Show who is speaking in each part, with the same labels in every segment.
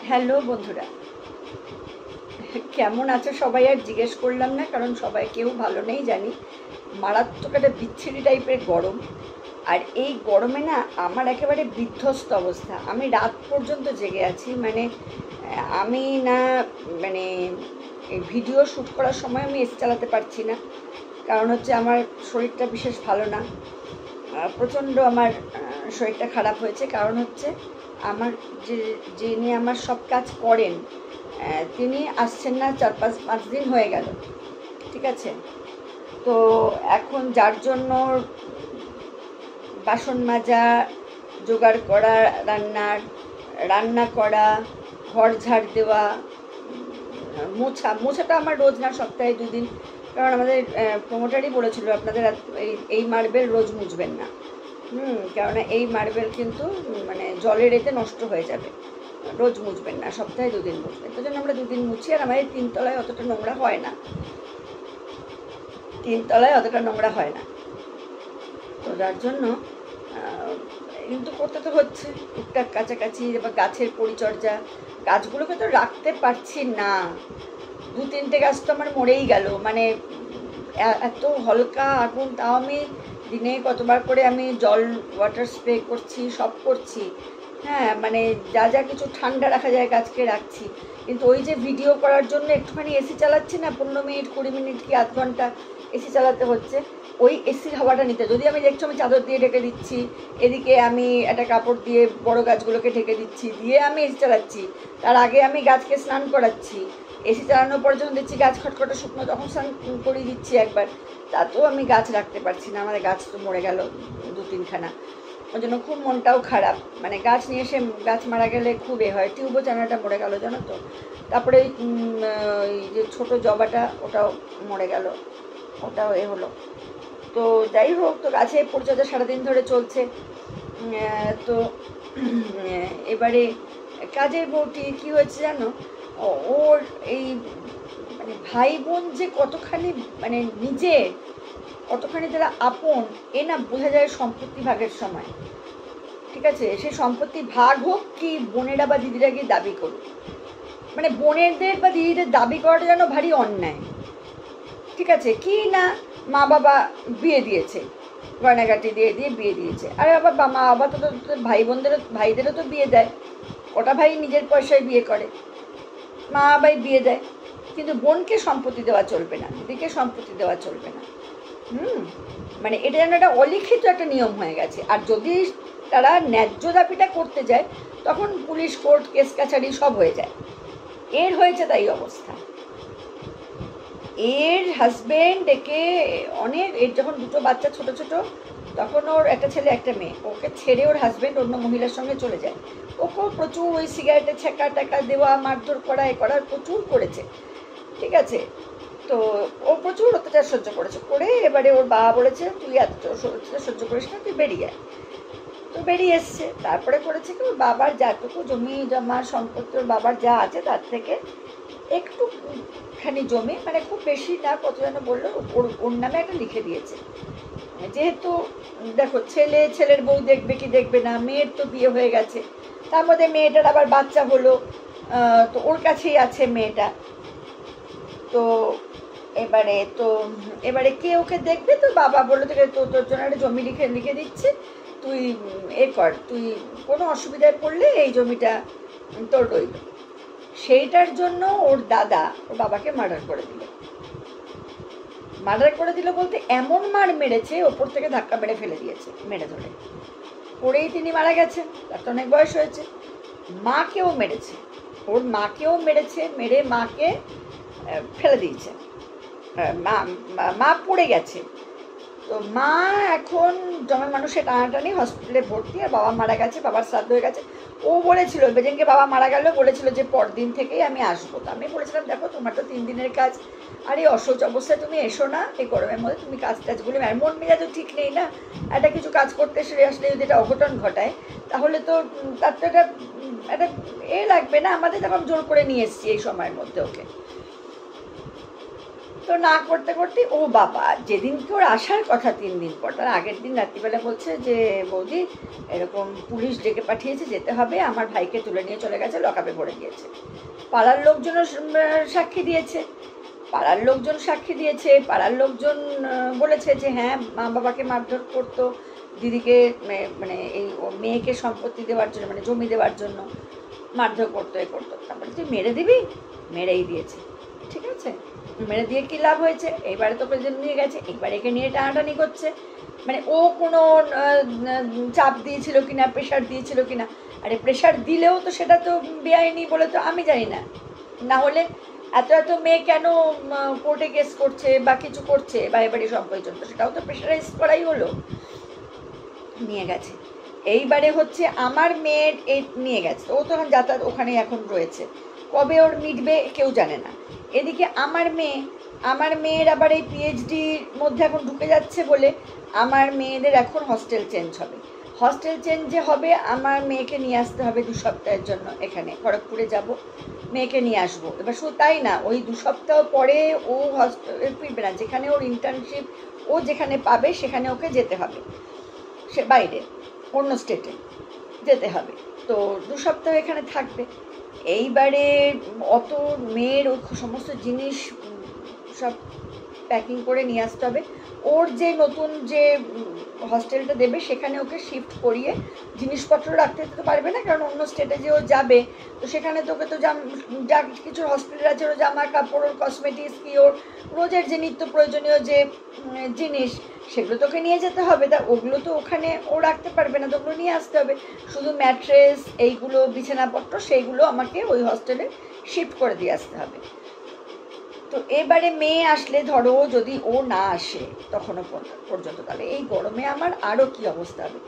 Speaker 1: Hello বন্ধুরা, কেমন আছো সবাই? আর জিজ্ঞেস করলাম না, কারণ সবাই কেউ ভালো নেই জানি। মারাত্মক একটা বিচ্ছিরি টাইপের গরম। আর এই গরমে না আমার একেবারে বিধ্বস্ত অবস্থা। আমি রাত পর্যন্ত জেগে আছি, মানে আমি না, মানে এই ভিডিও শ্যুট করার সময় আমি এসি চালাতে পারছি না। কারণ হচ্ছে আমার শরীরটা বিশেষ ভালো না, প্রচণ্ড আমার শরীরটা খারাপ হয়েছে। কারণ হচ্ছে আমার যিনি আমার সব কাজ করেন, তিনি আসছেন না, 4-5 দিন হয়ে গেল, ঠিক আছে? তো এখন যার জন্য বাসন মাজা, জোগাড় করা, রান্না করা, ঘর ঝাড় দেওয়া, মোছাটা আমার রোজ না, সপ্তাহে 2 দিন। কারণ আমাদের প্রমোটারই বলেছিল আপনাদের এই মার্বেল রোজ মুছবেন না, কেননা এই মার্বেল কিন্তু মানে জলের এতে নষ্ট হয়ে যাবে। রোজ মুছবেন না, সপ্তাহে 2 দিন মুছবেন। তো জন্য আমরা 2 দিন মুছি। আর আমাদের 3 তলায় অতটা নোংরা হয় না, 3 তলায় অতটা নোংরা হয় না। তো যার জন্য কিন্তু করতে তো হচ্ছে টুকটাক কাছাকাছি। এবার গাছের পরিচর্যা, গাছগুলোকে তো রাখতে পারছি না। 2-3টে গাছ তো আমার মরেই গেল, মানে এত হালকা আগুন। তাও আমি দিনে কতবার করে আমি জল ওয়াটার স্প্রে করছি, সব করছি। হ্যাঁ, মানে যা যা কিছু ঠান্ডা রাখা যায় গাছকে রাখছি। কিন্তু ওই যে ভিডিও করার জন্য একটুখানি এসি চালাচ্ছি না, 15 মিনিট 20 মিনিট কি আধ ঘন্টা এসি চালাতে হচ্ছে ওই এসির হাওয়াটা নিতে। যদি আমি দেখছি আমি চাদর দিয়ে ঢেকে দিচ্ছি, এদিকে আমি একটা কাপড় দিয়ে বড় গাছগুলোকে ঢেকে দিচ্ছি, দিয়ে আমি এসি চালাচ্ছি। তার আগে আমি গাছকে স্নান করাচ্ছি। এসি চালানোর পর যখন দেখছি গাছ খটখটে শুকনো, তখন স্নান করিয়ে দিচ্ছি একবার। তাতেও আমি গাছ রাখতে পারছি না, আমাদের গাছ তো মরে গেল 2-3খানা। ওই জন্য খুব মনটাও খারাপ। মানে গাছ নিয়ে এসে গাছ মারা গেলে খুব হয়। টিউবও চ্যানেলটা মরে গেল, জানো তো। তারপরে ওই যে ছোটো জবাটা, ওটাও মরে গেল, ওটাও হলো। তো যাই হোক, তো গাছের পরিচর্যা সারাদিন ধরে চলছে। তো এবারে কাজের বউটি কী হয়েছে জানো, ওর এই মানে ভাই বোন যে কতখানি মানে নিজের, কতখানি তারা আপন, এ না বোঝা যায় সম্পত্তি ভাগের সময়, ঠিক আছে? সে সম্পত্তি ভাগ হোক কি বোনেরা বা দিদিরা গিয়ে দাবি করুক, মানে বোনেদের বা দিদিদের দাবি করাটা যেন ভারী অন্যায়, ঠিক আছে? কি না মা বাবা বিয়ে দিয়েছে, গয়নাগাটি দিয়ে বিয়ে দিয়েছে। আর আবার মা বাবা তো ভাই ভাইদেরও তো বিয়ে দেয়। ওটা ভাই নিজের পয়সায় বিয়ে করে, মা বাবাই বিয়ে দেয়। কিন্তু বোনকে সম্পত্তি দেওয়া চলবে না, দিদিকে সম্পত্তি দেওয়া চলবে না। মানে এটা যেন একটা অলিখিত একটা নিয়ম হয়ে গেছে। আর যদি তারা ন্যায্য দাবিটা করতে যায়, তখন পুলিশ, কোর্ট, কেস কাছারি সব হয়ে যায়। এর হয়েছে তাই অবস্থা। এর হাজব্যান্ড একে অনেক, এর যখন 2টো বাচ্চা ছোট ছোট, তখন ওর একটা ছেলে একটা মেয়ে, ওকে ছেড়ে ওর হাজব্যান্ড অন্য মহিলার সঙ্গে চলে যায়। ওকেও প্রচুর ওই সিগারেটে ছেঁকা টাকা দেওয়া, মারধর করা, এ করার প্রচুর করেছে, ঠিক আছে? তো ও প্রচুর অত্যাচার সহ্য করেছে, করে এবারে ওর বাবা বলেছে তুই এত অত্যাচার সহ্য করিস না, তুই বেরিয়ে আয়। তো বেরিয়ে এসছে। তারপরে করেছে কি, ওর বাবার যাটুকু জমি জমা সম্পত্তি ওর বাবার যা আছে তার থেকে একটুখানি জমি, মানে খুব বেশি না, কত যেন বললো, ওর নামে একটা লিখে দিয়েছে। যেহেতু দেখো, ছেলের বউ দেখবে কি দেখবে না, মেয়ের তো বিয়ে হয়ে গেছে, তার মধ্যে মেয়েটার আবার বাচ্চা হলো, তো ওর কাছেই আছে মেয়েটা। তো এবারে কে ওকে দেখবে? তো বাবা বললো তোকে তোর জন্য একটা জমি লিখে দিচ্ছি, তুই কর, তুই কোনো অসুবিধায় পড়লে এই জমিটা তোর রইল। সেইটার জন্য ওর দাদা ওর বাবাকে মার্ডার করে দিল বলতে এমন মার মেরেছে, ওপর থেকে ধাক্কা মেরে ফেলে দিয়েছে, মেরে ধরে পড়েই তিনি মারা গেছেন। তার তো অনেক বয়স হয়েছে। মাকেও মেরেছে, ওর মাকেও মেরেছে, মেরে মাকে ফেলে দিয়েছে। মা পড়ে গেছে। তো মা এখন জমের মানুষে টানাটানি, হসপিটালে ভর্তি। আর বাবা মারা গেছে, বাবার শ্রাদ্ধ হয়ে গেছে। ও বলেছিল যেদিনকে বাবা মারা গেল, বলেছিল যে পরদিন থেকেই আমি আসবো। তো আমি বলেছিলাম দেখো, তোমার তো 3 দিনের কাজ, আর এই অসহ্য অবস্থায় তুমি এসো না, এই গরমের মধ্যে তুমি টাজগুলি, আর মন মেজাজও ঠিক নেই না, একটা কিছু কাজ করতে সেরে আসলে যদি এটা অঘটন ঘটায়, তাহলে তো তার তো একটা লাগবে না। আমাদের তখন জোর করে নিয়ে এসছি এই সময়ের মধ্যে ওকে। তো না করতে করতে ও বাবা, যেদিনকে ওর আসার কথা 3 দিন পর, তার আগের দিন রাত্রিবেলা বলছে যে বৌদি এরকম পুলিশ ডেকে পাঠিয়েছে, যেতে হবে, আমার ভাইকে তুলে নিয়ে চলে গেছে, লকআপে ভরে দিয়েছে। পাড়ার লোকজনও সাক্ষী দিয়েছে, পাড়ার লোকজন বলেছে যে হ্যাঁ মা বাবাকে মারধর করতো, দিদিকে মানে এই মেয়েকে সম্পত্তি দেওয়ার জন্য, মানে জমি দেওয়ার জন্য মারধর করতো, এ করতো। তারপরে তুই মেরে দিবি, মেরেই দিয়েছে। ঠিক আছে, মেরে দিয়ে কী লাভ হয়েছে? এইবারে তোকে যে নিয়ে গেছে, একবার একে নিয়ে টানাটানি করছে। মানে ও কোনো চাপ দিয়েছিল কিনা, প্রেশার দিয়েছিল কিনা? আরে প্রেশার দিলেও তো সেটা তো বেআইনি বলে তো আমি জানি না, না হলে এত এত মেয়ে কেন কোর্টে কেস করছে বা কিছু করছে বাড়ি বাড়ি সম্পত্তি জন্য, সেটাও তো প্রেশারাইজ করাই হলো। নিয়ে গেছে। এইবারে হচ্ছে আমার মেয়ের এই নিয়ে গেছে, ও তখন যাতায়াত ওখানেই এখন রয়েছে, কবে ওর মিটবে কেউ জানে না। এদিকে আমার মেয়ের আবার এই পিএইচডির মধ্যে এখন ঢুকে যাচ্ছে বলে আমার মেয়েদের এখন হস্টেল চেঞ্জ হবে। হস্টেল চেঞ্জে হবে, আমার মেয়েকে নিয়ে আসতে হবে 2 সপ্তাহের জন্য এখানে খড়গপুরে যাব, মেয়েকে নিয়ে আসবো। এবার শুধু তাই না, ওই 2 সপ্তাহ পরে ও হস্টেল ফিরবে না, যেখানে ওর ইন্টার্নশিপ ও যেখানে পাবে সেখানে ওকে যেতে হবে, সে বাইরে অন্য স্টেটে যেতে হবে। তো 2 সপ্তাহ এখানে থাকবে। এইবারে অত মেয়ের ওই সমস্ত জিনিস সব প্যাকিং করে নিয়ে আসতে হবে। ওর যে নতুন যে হস্টেলটা দেবে সেখানে ওকে শিফট করিয়ে জিনিসপত্র রাখতে তো পারবে না, কারণ অন্য স্টেটে যে ও যাবে, তো সেখানে তোকে তো যা কিছু হস্টেলের আছে, ওর জামা কাপড়, ওর কসমেটিক্স, কি ওর রোজের যে নিত্য প্রয়োজনীয় যে জিনিস, সেগুলো তোকে নিয়ে যেতে হবে। তা ওগুলো তো ওখানে ও রাখতে পারবে না, তো ওগুলো নিয়ে আসতে হবে। শুধু ম্যাট্রেস, এইগুলো বিছানাপত্র, সেইগুলো আমাকে ওই হস্টেলে শিফট করে দিয়ে আসতে হবে। তো এবারে মেয়ে আসলে, ধরো যদি ও না আসে তখনও পর্যন্ত, তাহলে এই গরমে আমার আরও কী অবস্থা হবে।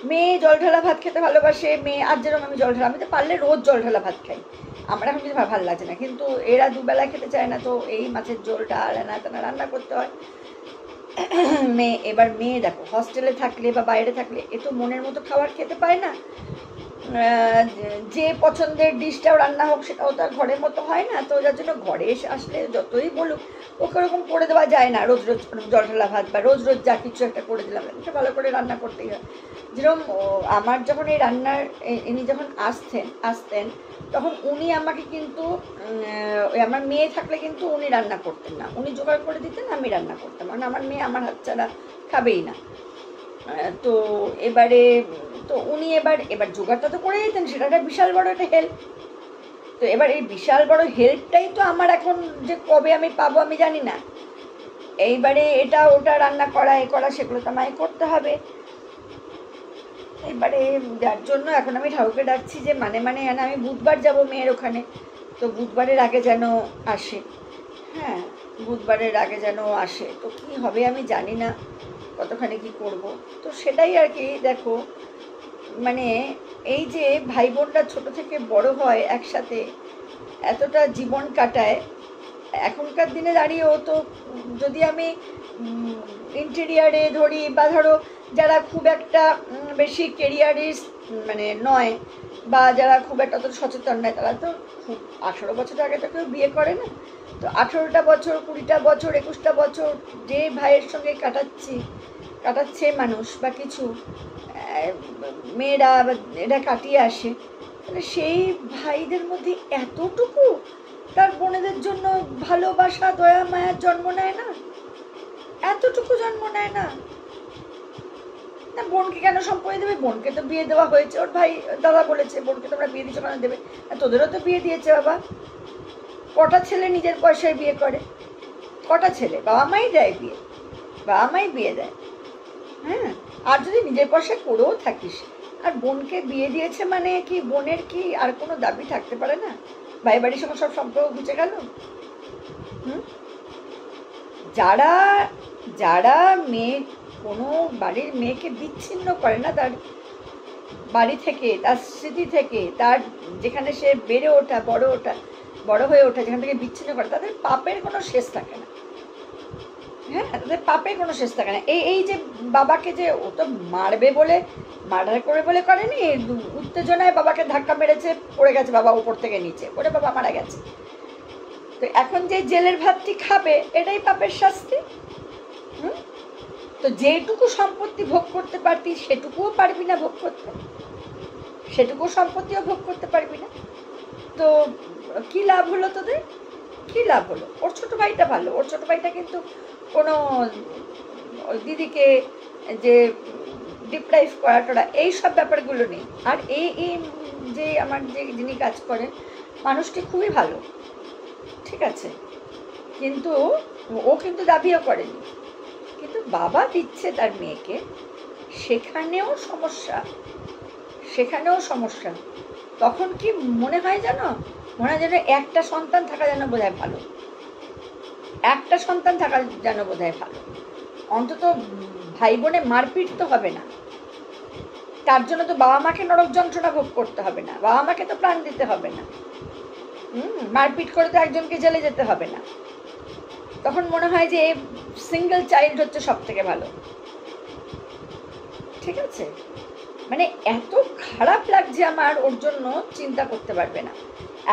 Speaker 1: মেয়ে জল ঢালা ভাত খেতে ভালোবাসে, মেয়ে আর যেরকম আমি জল ঢালা, আমি তো পারলে রোজ জল ঢালা ভাত খাই, আমার এখন কিছু ভালো লাগছে না, কিন্তু এরা দুবেলা খেতে চায় না, তো এই মাছের ঝোল ডাল না তেনা রান্না করতে হয়। মেয়ে দেখো হস্টেলে থাকলে বা বাইরে থাকলে এ তো মনের মতো খাবার খেতে পায় না, যে পছন্দের ডিশটাও রান্না হোক সেটাও তো আর ঘরের মতো হয় না। তো যার জন্য ঘরে এসে আসলে যতই বলুক ওকে ওরকম করে দেওয়া যায় না, রোজ রোজ জল ঢালা ভাত বা রোজ রোজ যা কিছু একটা করে দিলাম, এটা ভালো করে রান্না করতেই হয়। যেরকম আমার যখন এই রান্নার ইনি যখন আসতেন তখন উনি আমাকে কিন্তু আমার মেয়ে থাকলে কিন্তু উনি রান্না করতেন না, উনি জোগাড় করে দিতেন, আমি রান্না করতাম, কারণ আমার মেয়ে আমার হাত ছাড়া খাবেই না। তো এবারে তো উনি এবার জোগাড়টা তো করে দিতেন, সেটা একটা বিশাল বড় একটা হেল্প। তো এবার এই বিশাল বড় হেল্পটাই তো আমার এখন যে কবে আমি পাবো আমি জানি না। এইবারে এটা ওটা রান্না করা, এ করা, সেগুলো তো আমায় করতে হবে। এবারে যার জন্য এখন আমি ঠাকুরকে ডাকছি যে মানে আমি বুধবার যাব মেয়ের ওখানে, তো বুধবারের আগে যেন আসে। হ্যাঁ, বুধবারের আগে যেন আসে। তো কী হবে আমি জানি না, কতখানি কি করব। তো সেটাই আর কি। দেখো মানে এই যে ভাই বোনরা ছোটো থেকে বড় হয় একসাথে, এতটা জীবন কাটায়, এখনকার দিনে দাঁড়িয়েও তো যদি আমি ইন্টেরিয়ারে ধরি বা ধরো যারা খুব একটা বেশি কেরিয়ারিস্ট মানে নয়, বা যারা খুব একটা অত সচেতন নয়, তারা তো খুব 18 বছর আগে তো কেউ বিয়ে করে না। তো 18টা বছর, 20টা বছর, 21টা বছর যে ভাইয়ের সঙ্গে কাটাচ্ছে মানুষ বা কিছু মেয়েরা বা এরা কাটিয়ে আসে, তাহলে সেই ভাইদের মধ্যে এতটুকু তার বোনেদের জন্য ভালোবাসা, দয়া মায়ার জন্ম নেয় না, এতটুকু জন্ম নেয় না। না, বোনকে কেন সম্পত্তি দেবে? বোনকে তো বিয়ে দেওয়া হয়েছে, ওর ভাই দাদা বলেছে বোনকে তোমরা বিয়ে দিচ্ছ কেন দেবে, তোদেরও তো বিয়ে দিয়েছে বাবা। কটা ছেলে নিজের পয়সায় বিয়ে করে? কটা ছেলে? বাবা মাই দেয় বিয়ে, বাবা মাই বিয়ে দেয়। হ্যাঁ, আর যদি নিজের পয়সায় করেও থাকিস, আর বোনকে বিয়ে দিয়েছে মানে কি বোনের কি আর কোনো দাবি থাকতে পারে না? ভাই বাড়ির সঙ্গে সব সম্পর্ক ঘুচে গেল। যারা যারা মেয়ে কোনো বাড়ির মেয়েকে বিচ্ছিন্ন করে না তার বাড়ি থেকে, তার স্মৃতি থেকে, তার যেখানে সে বেড়ে ওঠা, বড় হয়ে ওঠা, যেখান থেকে বিচ্ছিন্ন করে, তাদের পাপের কোনো শেষ থাকে না। হ্যাঁ, তাদের পাপের কোনো শেষ থাকে না। এই যে বাবাকে যে ও তো মারবে বলে, মার্ডার করে বলে করেনি, উত্তেজনায় বাবাকে ধাক্কা মেরেছে, পড়ে গেছে বাবা উপর থেকে নিচে, ওরে বাবা মারা গেছে। তো এখন যে জেলের ভাতটি খাবে এটাই পাপের শাস্তি। তো যেটুকু সম্পত্তি ভোগ করতে পারতি সেটুকুও পারবি না ভোগ করতে, সেটুকু সম্পত্তিও ভোগ করতে পারবি না। তো কি লাভ হলো তোদের? কি লাভ হলো? ওর ছোট ভাইটা ভালো, ওর ছোট ভাইটা কিন্তু কোনো দিদিকে যে ডিপ্রাইভ করা টরা এইসব ব্যাপারগুলো নেই। আর এই যে আমার যে যিনি কাজ করেন মানুষটি খুবই ভালো, ঠিক আছে, কিন্তু ও কিন্তু দাবিও করেনি, কিন্তু বাবা দিচ্ছে তার মেয়েকে, সেখানেও সমস্যা, সেখানেও সমস্যা। তখন কি মনে হয় জানো, মনে হয় যেন একটা সন্তান থাকা যেন বোধহয় ভালো, একটা সন্তান থাকা যেন বোধহয় ভালো, অন্তত ভাই বোনে মারপিট তো হবে না, তার জন্য তো বাবা মাকে নরক যন্ত্রণা ভোগ করতে হবে না, বাবা মাকে তো প্রাণ দিতে হবে না, মারপিট করে তো একজনকে জেলে যেতে হবে না। তখন মনে হয় যে সিঙ্গেল চাইল্ড হচ্ছে সব থেকে ভালো, ঠিক আছে। মানে এত খারাপ লাগছে আমার ওর জন্য, চিন্তা করতে পারবে না।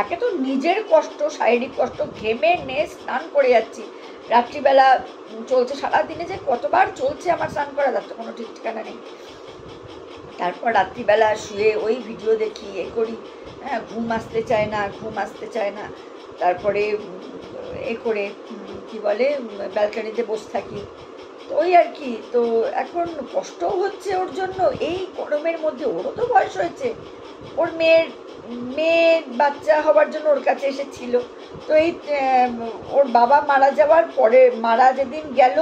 Speaker 1: একে তো নিজের কষ্ট, শারীরিক কষ্ট, ঘেমে নে স্নান করে যাচ্ছি, রাত্রিবেলা চলছে, সারাদিনে যে কতবার চলছে আমার স্নান করা, যাচ্ছে কোনো ঠিক ঠিকানা নেই। তারপর রাত্রিবেলা শুয়ে ওই ভিডিও দেখি, এ করি, হ্যাঁ, ঘুম আসতে চায় না, ঘুম আসতে চায় না। তারপরে এ করে কি বলে ব্যালকানিতে বসে থাকি, তো ওই আর কি। তো এখন কষ্টও হচ্ছে ওর জন্য, এই গরমের মধ্যে। ওরও তো বয়স হয়েছে, ওর মেয়ের বাচ্চা হওয়ার জন্য ওর কাছে এসেছিল। তো এই ওর বাবা মারা যাওয়ার পরে, মারা যেদিন গেল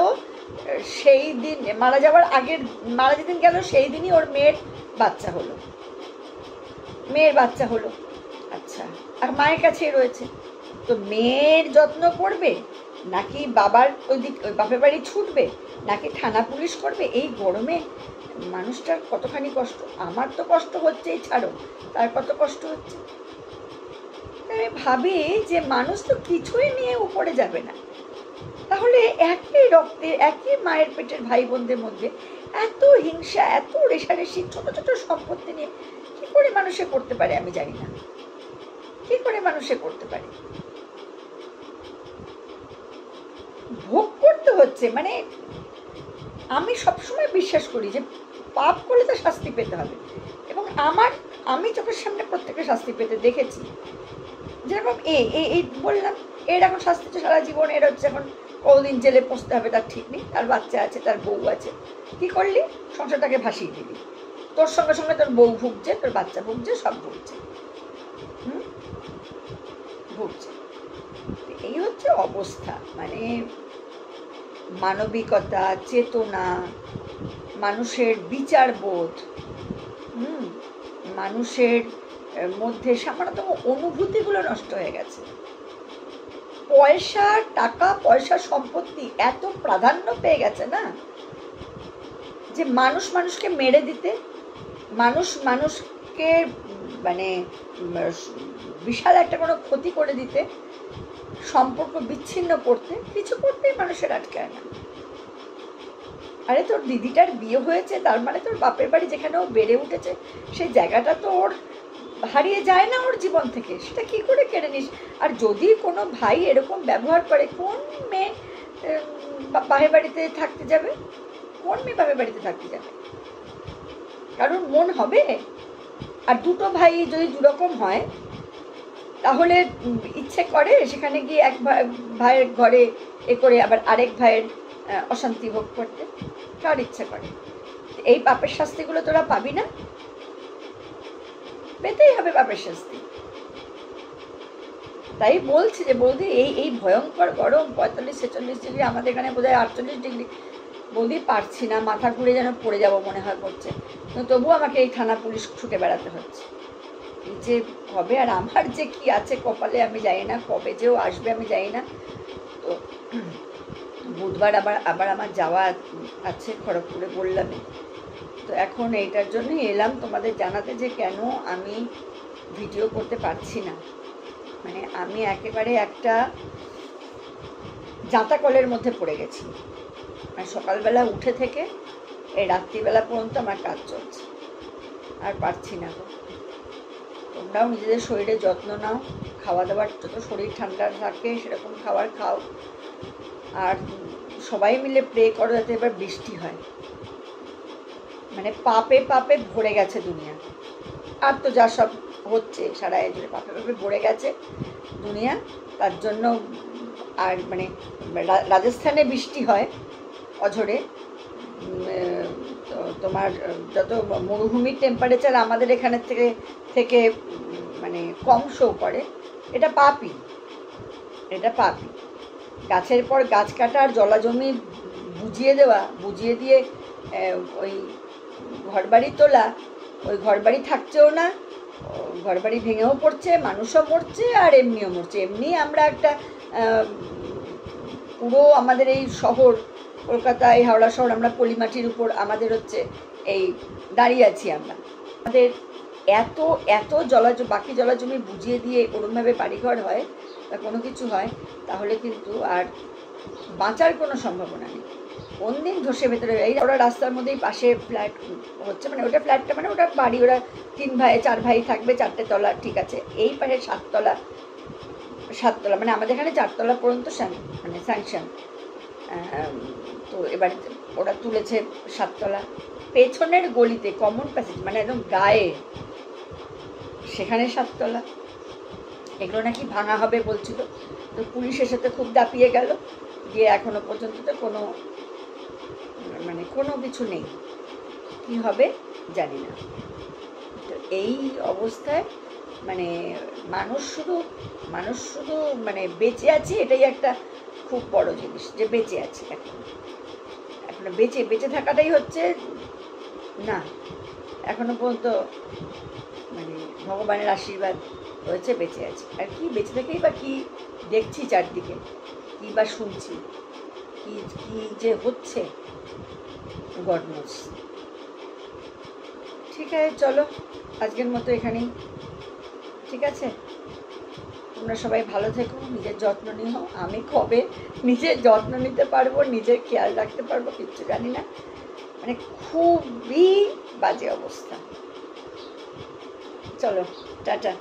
Speaker 1: সেই দিন, মারা যাওয়ার আগের, মারা যেদিন গেল সেই দিনই ওর মেয়ের বাচ্চা হলো, মেয়ের বাচ্চা হলো। আচ্ছা, আর মায়ের কাছেই রয়েছে। তো মেয়ের যত্ন করবে নাকি বাবার ওই বাপের বাড়ি ছুটবে, নাকি থানা পুলিশ করবে? এই গরমে মানুষটার কতখানি কষ্ট। আমার তো কষ্ট হচ্ছেই, ছাড়ো, তার কত কষ্ট হচ্ছে। আমি ভাবি যে মানুষ তো কিছুই নিয়ে উপরে যাবে না, তাহলে একই রক্তের, একই মায়ের পেটের ভাই বোনদের মধ্যে এত হিংসা, এত রেশারেশি, ছোট ছোট সম্পত্তি নিয়ে কি করে মানুষে করতে পারে আমি জানি না, কি করে মানুষে করতে পারে। ভোগ করতে হচ্ছে, মানে আমি সবসময় বিশ্বাস করি যে পাপ করলে তো শাস্তি পেতে হবে, এবং আমি চোখের সামনে প্রত্যেকের শাস্তি পেতে দেখেছি। যেরকম এই বললাম, এর এখন শাস্তি তো সারা জীবন, এর হচ্ছে এখন কতদিন জেলে পৌঁছতে হবে তার ঠিক নেই, তার বাচ্চা আছে, তার বউ আছে। কি করলি? সংসারটাকে ভাসিয়ে দিলি, তোর সঙ্গে সঙ্গে তোর বউ ভুগছে, তোর বাচ্চা ভুগছে, সব ভুগছে, ভুগছে। এই হচ্ছে অবস্থা। মানে মানবিকতা, চেতনা, মানুষের বিচারবোধ, মানুষের মধ্যে সামান্যতম অনুভূতিগুলো নষ্ট হয়ে গেছে। পয়সা, টাকা পয়সা, সম্পত্তি এত প্রাধান্য পেয়ে গেছে না, যে মানুষ মানুষকে মেরে দিতে, মানুষ মানুষকে মানে বিশাল একটা কোনো ক্ষতি করে দিতে, সম্পর্ক বিচ্ছিন্ন করতে, কিছু করতেই মানুষের আটকায় না। আরে তোর দিদিটার বিয়ে হয়েছে, তার মানে তোর বাপের বাড়ি যেখানে ও বেড়ে উঠেছে সেই জায়গাটা তো ওর হারিয়ে যায় না ওর জীবন থেকে, সেটা কি করে কেড়ে নিস? আর যদি কোনো ভাই এরকম ব্যবহার করে, কোন মেয়ে বাপের বাড়িতে থাকতে যাবে? কোন মেয়ে বাপের বাড়িতে থাকতে যাবে? কারণ মন হবে? আর দুটো ভাই যদি দুরকম হয়, তাহলে ইচ্ছে করে সেখানে গিয়ে এক ভাইয়ের ঘরে এ করে আবার আরেক ভাইয়ের অশান্তি ভোগ করতে? কার ইচ্ছে করে? এই পাপের শাস্তিগুলো তোরা পাবি না? পেতেই হবে পাপের শাস্তি। তাই বলছি যে বৌদি, এই ভয়ঙ্কর গরম, 45-46 ডিগ্রি, আমাদের এখানে বোধহয় 48 ডিগ্রি। বৌদি পারছি না, মাথা ঘুরে যেন পড়ে যাব মনে হয় করছে, তবুও আমাকে এই থানা পুলিশ ছুটে বেড়াতে হচ্ছে। এই যে হবে, আর আমার যে কি আছে কপালে আমি জানি না, কবে যেও আসবে আমি জানি না। তো বুধবার আবার আমার যাওয়া আছে খড়গপুরে, বললামই তো। এখন এইটার জন্যই এলাম তোমাদের জানাতে যে কেন আমি ভিডিও করতে পারছি না। মানে আমি একেবারে একটা জাঁতাকলের মধ্যে পড়ে গেছি। মানে সকালবেলা উঠে থেকে এই রাত্রিবেলা পর্যন্ত আমার কাজ চলছে, আর পারছি না। তো তোমরাও নিজেদের শরীরের যত্ন নাও, খাওয়া দাওয়ার যত শরীর ঠান্ডা থাকে সেরকম খাবার খাও, আর সবাই মিলে প্রে করো যাতে এবার বৃষ্টি হয়। মানে পাপে পাপে ভরে গেছে দুনিয়া, আর তো যা সব হচ্ছে সারা জুড়ে পাপে পাপে ভরে গেছে দুনিয়া। তার জন্য আর মানে রাজস্থানে বৃষ্টি হয় অঝরে, তোমার যত মরুভূমির টেম্পারেচার আমাদের এখানের থেকে থেকে মানে কম শো করে, এটা পাপই, এটা পাপই। গাছের পর গাছ কাটা আর জলাজমি বুঝিয়ে দিয়ে ওই ঘরবাড়ি তোলা, ওই ঘরবাড়ি থাকছেও না, ঘরবাড়ি ভেঙেও পড়ছে, মানুষও মরছে আর এমনিও মরছে। এমনি আমরা একটা পুরো আমাদের এই শহর কলকাতা, এই হাওড়া শহর, আমরা পলিমাটির উপর আমাদের হচ্ছে এই দাঁড়িয়ে আছি আমরা। আমাদের এত এত বাকি জলাজমি বুঝিয়ে দিয়ে ওরমভাবে বাড়িঘর হয় বা কোনো কিছু হয়, তাহলে কিন্তু আর বাঁচার কোনো সম্ভাবনা নেই। কোন দিন ধসে ভেতরে, এই ওরা রাস্তার মধ্যেই পাশে ফ্ল্যাট হচ্ছে, মানে ওটা ফ্ল্যাটটা মানে ওটা বাড়ি, ওরা 4 ভাই থাকবে, 4টে তলা, ঠিক আছে। এই পাশে 7 তলা, মানে আমাদের এখানে 4 তলা পর্যন্ত মানে স্যাংশন। তো এবার ওরা তুলেছে 7 তলা, পেছনের গলিতে কমন প্যাসেজ মানে একদম গায়ে, সেখানে 7 তলা। এগুলো নাকি ভাঙা হবে বলছিল, তো পুলিশ এসে তো খুব দাপিয়ে গেল, গিয়ে এখনো পর্যন্ত তো কোনো কিছু নেই, কি হবে জানি না। তো এই অবস্থায় মানে মানুষ শুধু মানে বেঁচে আছি, এটাই একটা খুব বড় জিনিস, যে বেঁচে আছি এখনো বেঁচে থাকাটাই হচ্ছে না, এখনো পর্যন্ত মানে ভগবানের আশীর্বাদ রয়েছে, বেঁচে আছি। আর কি বেঁচে থেকেই বা কি দেখছি চারদিকে, কি বা শুনছি, কি যে হচ্ছে, গড নোস। ঠিক আছে, চলো আজকের মতো এখানেই, ঠিক আছে। তোমরা সবাই ভালো থেকো, নিজের যত্ন নিও। আমি কবে নিজের যত্ন নিতে পারবো, নিজের খেয়াল রাখতে পারবো কিচ্ছু জানি না, মানে খুবই বাজে অবস্থা। চলো, টাটা।